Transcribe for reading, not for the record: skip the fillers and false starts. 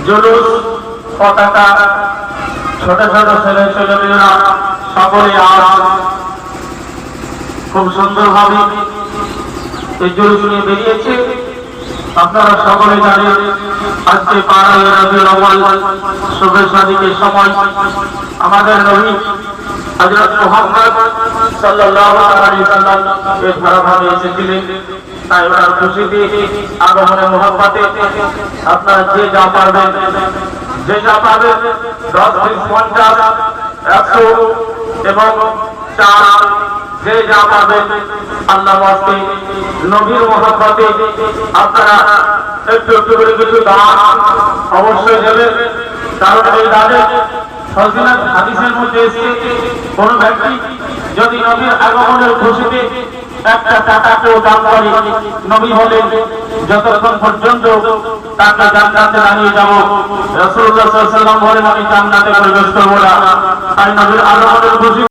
জুলুস, পতাকা, ছোট ছোট ছেলেমেয়েরা সকলে আজ খুব সুন্দরভাবে এই জুলুস নিয়ে বেরিয়েছে। আপনারা সকলে জানেন আজকে পাড়ায় রবিউল আউয়াল শুভে শাদীর সময় আমাদের নবী হযরত মুহাম্মদ সাল্লাল্লাহু আলাইহি ওয়াসাল্লাম এই ধারাভাবে এসেছিলেন। তাই ওনার খুশিতে আগমনে মুহাব্বতে আপনারা যে যা পারবেন 10, 20, 50, 100 এবং 4 যে যা পারবেন আল্লাহ ওয়াস্তে নবীর মুহাব্বতে আপনারা একটু একটু করে কিছু দান অবশ্যই দেবেন। কারণ এই দানের ফজিলত হাদিসের মধ্যে এসেছে, কোন ব্যক্তি যদি নবীর আগমনের খুশিতে একটা টাকাকেও দান করে, নবী বলেন যতক্ষণ পর্যন্ত তাকে জান্নাতে নিয়ে যাব, রাসূলুল্লাহ সাল্লাল্লাহু আলাইহি ওয়াসাল্লাম বলেন আমি জান্নাতে প্রবেশ করব না। তাই নবীর আগমনের খুশি